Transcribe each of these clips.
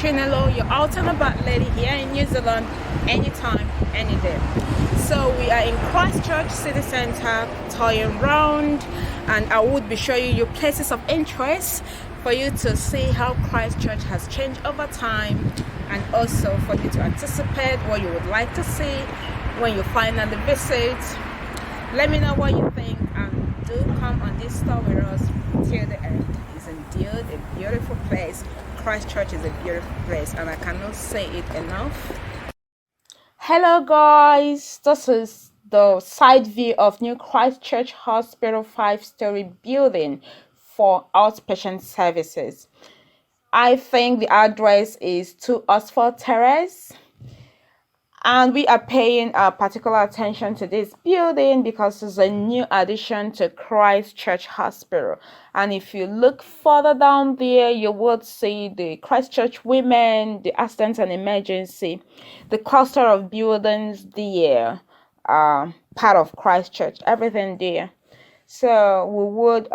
Chinelo, your alternate lady here in New Zealand, anytime, any day. So we are in Christchurch city centre, toying round, and I would be showing you places of interest for you to see how Christchurch has changed over time, and also for you to anticipate what you would like to see when you finally visit. Let me know what you think, and do come on this tour with us till the end. It's indeed a beautiful place. Christchurch is a beautiful place, and I cannot say it enough. Hello guys, this is the side view of new Christchurch Hospital 5-story building for outpatient services. I think the address is 2 Oxford Terrace. And we are paying particular attention to this building because it's a new addition to Christchurch Hospital. And if you look further down there, you would see the Christchurch Women, the Accident and Emergency, the cluster of buildings there, part of Christchurch, everything there. So we would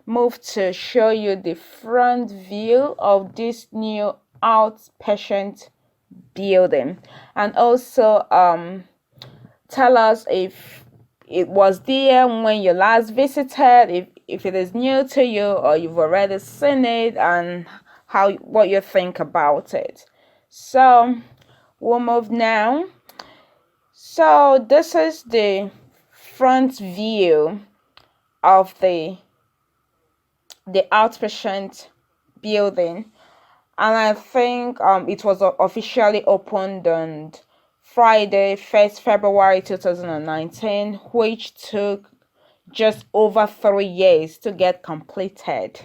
move to show you the front view of this new outpatient building, and also tell us if it was there when you last visited, if it is new to you or you've already seen it, and what you think about it. So we'll move now. So this is the front view of the outpatient building. And I think it was officially opened on Friday, 1st February 2019, which took just over 3 years to get completed.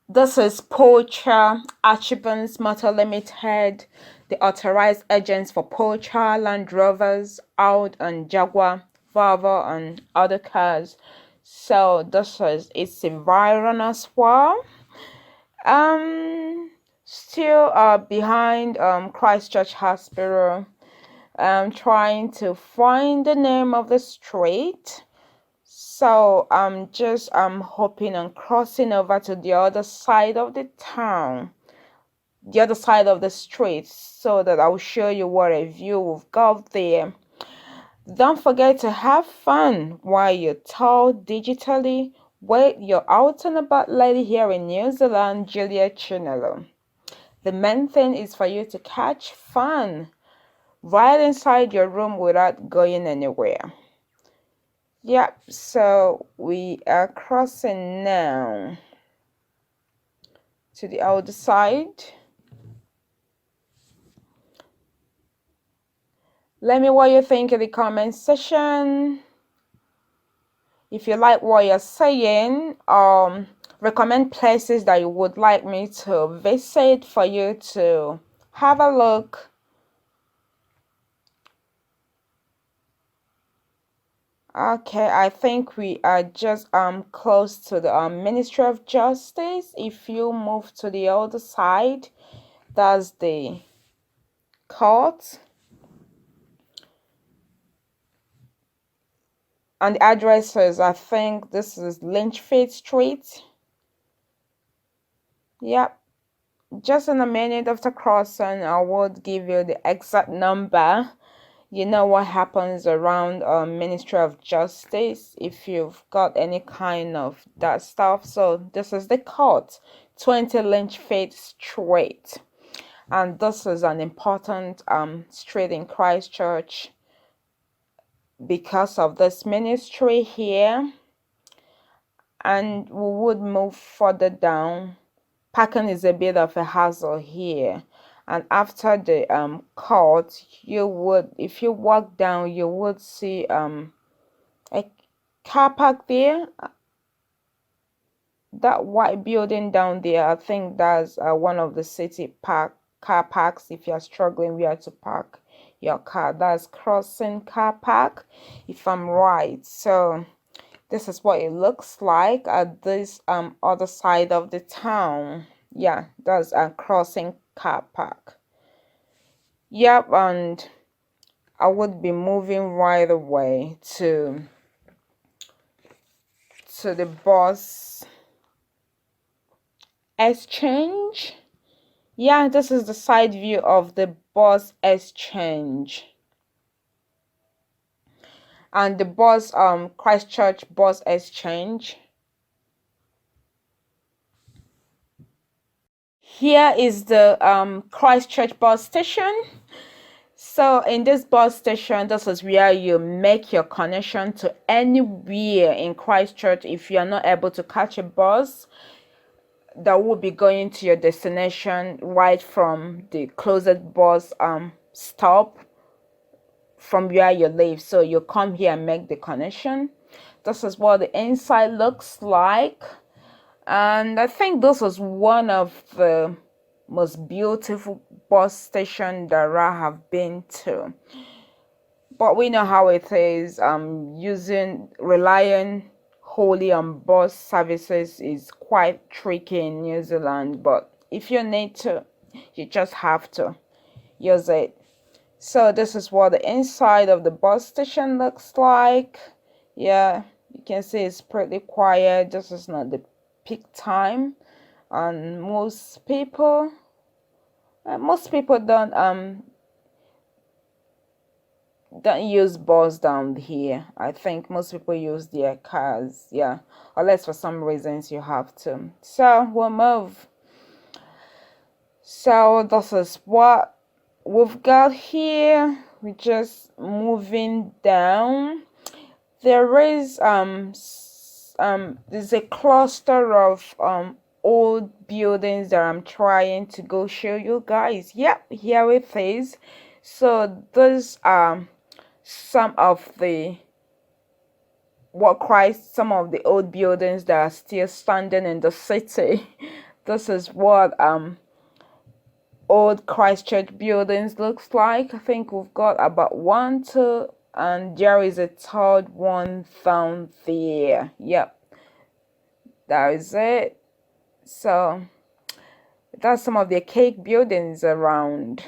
This is Porsche, Archibalds Motor Limited, the authorized agents for Porsche, Landrovers, Audi and Jaguar, Volvo and other cars. So this is its environment as well. Still behind Christchurch Hospital. I'm trying to find the name of the street. So I'm hoping on crossing over to the other side of the town, the other side of the street, so that I'll show you what a view we've got there. Don't forget to have fun while you tour digitally with your out and about lady here in New Zealand, Julia Chinelo. The main thing is for you to catch fun right inside your room without going anywhere. Yep, so we are crossing now to the other side. Let me know what you think in the comment section. If you like what you're saying, recommend places that you would like me to visit for you to have a look. Okay, I think we are just close to the Ministry of Justice. If you move to the other side, that's the court. And the address is, I think this is Lichfield Street. Yep. Just in a minute after crossing, I would give you the exact number. You know what happens around Ministry of Justice if you've got any kind of that stuff. So this is the court, 20 Lichfield Street. And this is an important street in Christchurch because of this ministry here. And we would move further down. Parking is a bit of a hassle here. And after the court, you would, if you walk down, you would see a car park there. That white building down there, I think that's one of the city car parks. If you're struggling where to park your car, that's Crossing Car Park, if I'm right. So this is what it looks like at this other side of the town. Yeah, that's a Crossing Car Park. Yep, and I would be moving right away to the bus exchange. Yeah, this is the side view of the bus exchange. And the bus Christchurch bus exchange. Here is the Christchurch bus station. So in this bus station, this is where you make your connection to anywhere in Christchurch. If you are not able to catch a bus that will be going to your destination right from the closest bus stop from where you live, so you come here and make the connection. This is what the inside looks like, and I think this is one of the most beautiful bus station that I have been to. But we know how it is. Relying wholly on bus services is quite tricky in New Zealand, but if you need to, you just have to use it. So this is what the inside of the bus station looks like. Yeah, you can see it's pretty quiet. This is not the peak time, and most people don't use bus down here. I think most people use their cars, yeah, unless for some reasons you have to. So we'll move. So this is what we've got here. We're just moving down. There is there's a cluster of old buildings that I'm trying to go show you guys. Yep, here it is. So those are some of the some of the old buildings that are still standing in the city. This is what old Christchurch buildings looks like. I think we've got about 1, 2, and there is a third one down there. Yep, that is it. So that's some of the archaic buildings around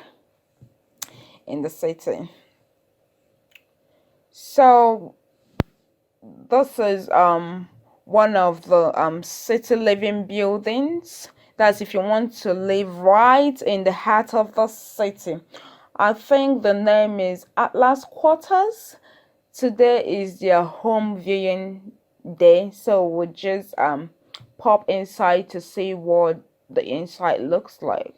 in the city. So this is one of the city living buildings. That's if you want to live right in the heart of the city. I think the name is Atlas Quarters. Today is their home viewing day, so we'll just pop inside to see what the inside looks like.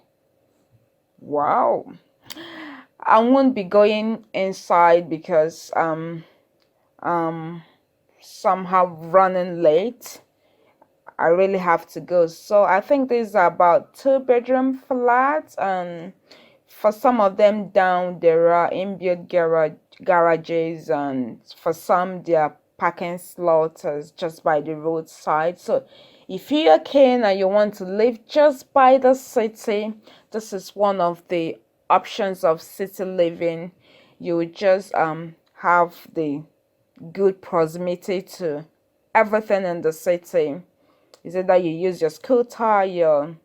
Wow, I won't be going inside because somehow running late. I really have to go. So I think these are about 2-bedroom flats, and for some of them down there are inbuilt garages, and for some there are parking slots just by the roadside. So if you're keen and you want to live just by the city, this is one of the options of city living. You would just have the good proximity to everything in the city. Is it that you use your scooter, your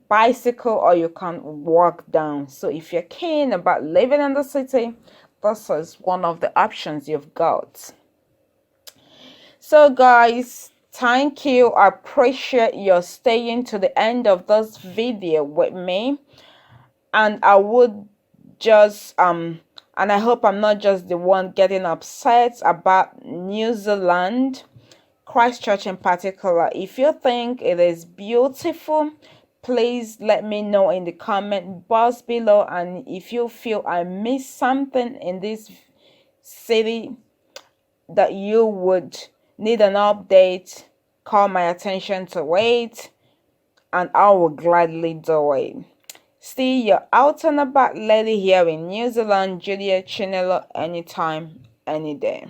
bicycle, or you can walk down? So if you're keen about living in the city, this is one of the options you've got. So guys, thank you. I appreciate your staying to the end of this video with me, and I would just and I hope I'm not just the one getting upset about New Zealand, Christchurch in particular. If you think it is beautiful, please let me know in the comment box below. And if you feel I missed something in this city that you would need an update, call my attention to it, and I will gladly do it. See you out and about lady here in New Zealand, Julia Chinelo, anytime, any day.